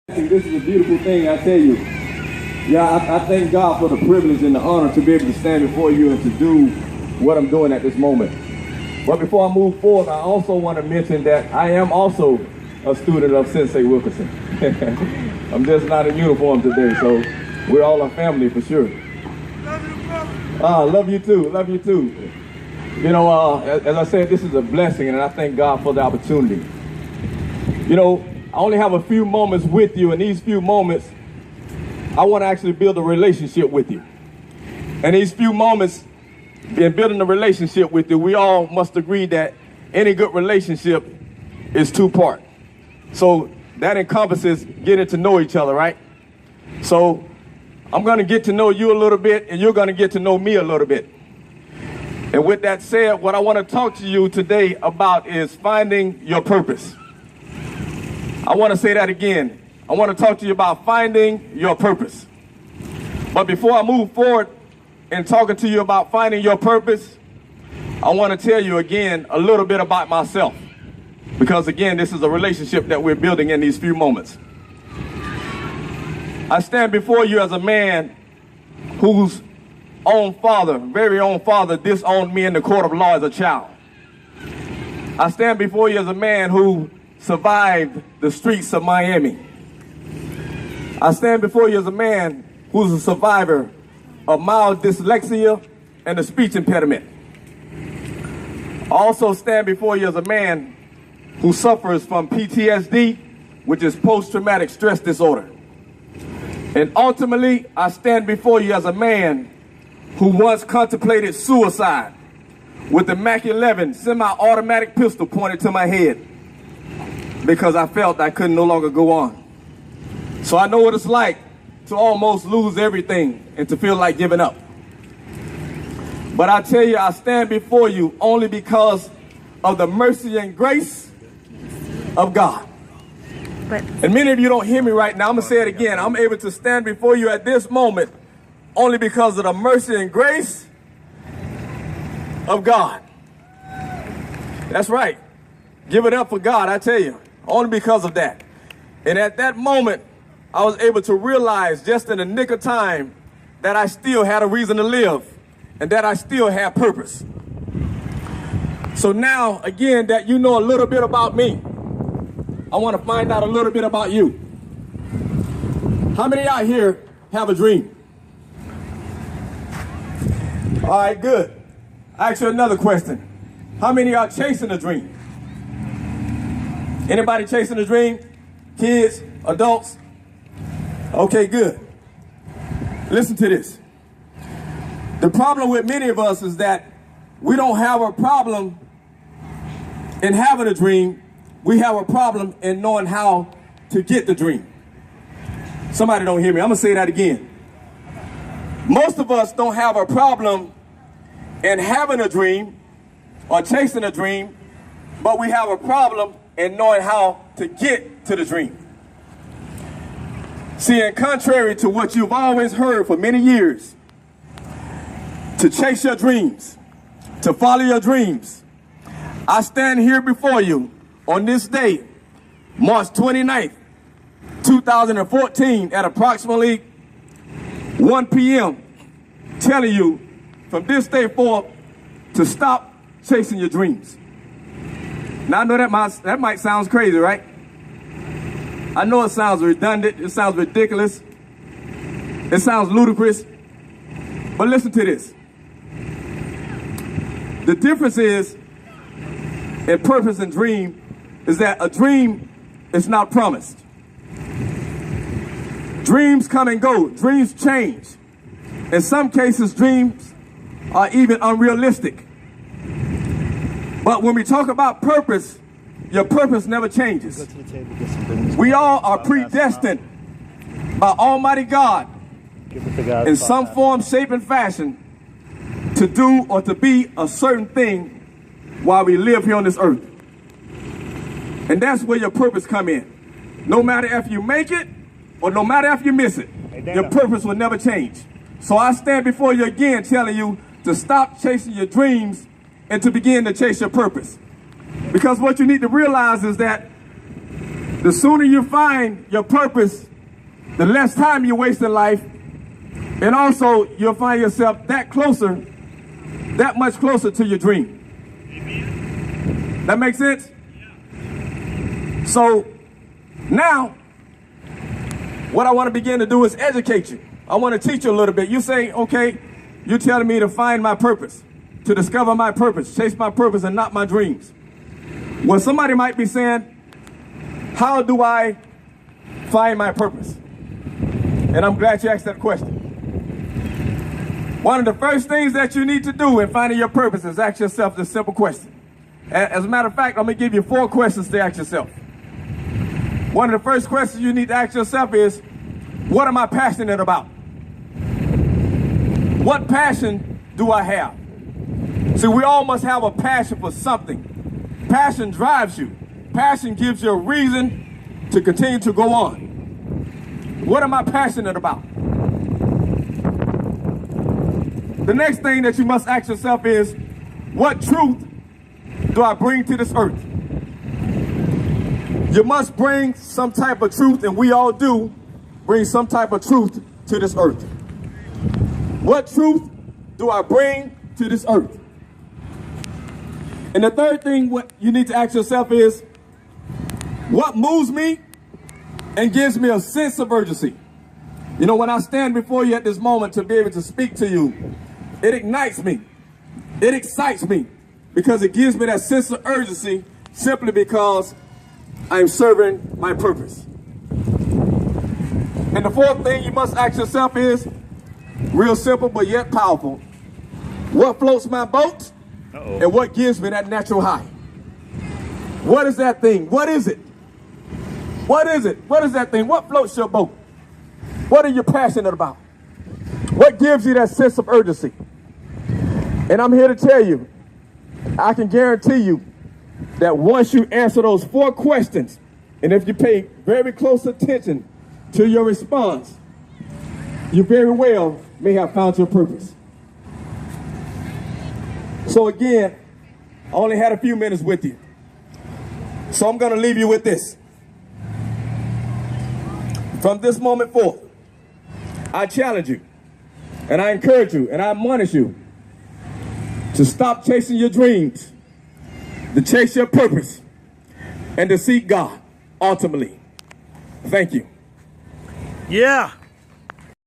This is a beautiful thing, I tell you. Yeah, I thank God for the privilege and the honor to be able to stand before you and to do what I'm doing at this moment. But before I move forward, I also want to mention that I am also a student of Sensei Wilkerson. I'm just not in uniform today, so we're all a family for sure. Love you too, love you too. You know, as I said, this is a blessing, and I thank God for the opportunity. You know, I only have a few moments with you, and these few moments, I want to actually build a relationship with you. And these few moments, in building a relationship with you, we all must agree that any good relationship is two-part. So that encompasses getting to know each other, right? So I'm going to get to know you a little bit, and you're going to get to know me a little bit. And with that said, what I want to talk to you today about is finding your purpose. I want to say that again. I want to talk to you about finding your purpose. But before I move forward in talking to you about finding your purpose, I want to tell you again a little bit about myself. Because again, this is a relationship that we're building in these few moments. I stand before you as a man whose own father, very own father, disowned me in the court of law as a child. I stand before you as a man who survived the streets of Miami. I stand before you as a man who's a survivor of mild dyslexia and a speech impediment. I also stand before you as a man who suffers from PTSD, which is post-traumatic stress disorder. And ultimately, I stand before you as a man who once contemplated suicide with the Mac 11 semi-automatic pistol pointed to my head because I felt I couldn't no longer go on. So I know what it's like to almost lose everything and to feel like giving up. But I tell you, I stand before you only because of the mercy and grace of God. And many of you don't hear me right now. I'm going to say it again. I'm able to stand before you at this moment only because of the mercy and grace of God. That's right. Give it up for God, I tell you. Only because of that. And at that moment, I was able to realize just in the nick of time that I still had a reason to live and that I still had purpose. So now, again, that you know a little bit about me, I want to find out a little bit about you. How many out here have a dream? All right, good. I'll ask you another question. How many are chasing a dream? Anybody chasing a dream? Kids, adults? Okay, good. Listen to this. The problem with many of us is that we don't have a problem in having a dream. We have a problem in knowing how to get the dream. Somebody don't hear me. I'm going to say that again. Most of us don't have a problem in having a dream or chasing a dream, but we have a problem in knowing how to get to the dream. See, and contrary to what you've always heard for many years, to chase your dreams, to follow your dreams, I stand here before you on this day, March 29th, 2014, at approximately 1 p.m., telling you from this day forth to stop chasing your dreams. Now, I know that might sound crazy, right? I know it sounds redundant, it sounds ridiculous, it sounds ludicrous, but listen to this. The difference is, in purpose and dream, is that a dream is not promised. Dreams come and go, dreams change. In some cases, dreams are even unrealistic. But when we talk about purpose, your purpose never changes. We all are predestined by Almighty God in some form, shape, and fashion to do or to be a certain thing while we live here on this earth. And that's where your purpose come in. No matter if you make it or no matter if you miss it, your purpose will never change. So I stand before you again telling you to stop chasing your dreams and to begin to chase your purpose. Because what you need to realize is that The sooner you find your purpose, the less time you waste in life, and also you'll find yourself that much closer to your dream. That makes sense? So now, what I want to begin to do is educate you. I want to teach you a little bit. You say, okay, you're telling me to find my purpose, to discover my purpose, chase my purpose and not my dreams. Well, somebody might be saying, how do I find my purpose? And I'm glad you asked that question. One of the first things that you need to do in finding your purpose is ask yourself this simple question. As a matter of fact, I'm going to give you 4 questions to ask yourself. One of the first questions you need to ask yourself is, what am I passionate about? What passion do I have? See, we all must have a passion for something. Passion drives you. Passion gives you a reason to continue to go on. What am I passionate about? The next thing that you must ask yourself is, what truth do I bring to this earth? You must bring some type of truth, and we all do bring some type of truth to this earth. What truth do I bring to this earth? And the third thing what you need to ask yourself is, what moves me and gives me a sense of urgency? You know, when I stand before you at this moment to be able to speak to you, it ignites me. It excites me because it gives me that sense of urgency simply because I'm serving my purpose. And the fourth thing you must ask yourself is, real simple but yet powerful, what floats my boat and what gives me that natural high? What is that thing? What is it? What is it? What is that thing? What floats your boat? What are you passionate about? What gives you that sense of urgency? And I'm here to tell you, I can guarantee you that once you answer those 4 questions, and if you pay very close attention to your response, you very well may have found your purpose. So again, I only had a few minutes with you. So I'm going to leave you with this. From this moment forth, I challenge you, and I encourage you, and I admonish you to stop chasing your dreams, to chase your purpose, and to seek God ultimately. Thank you. Yeah.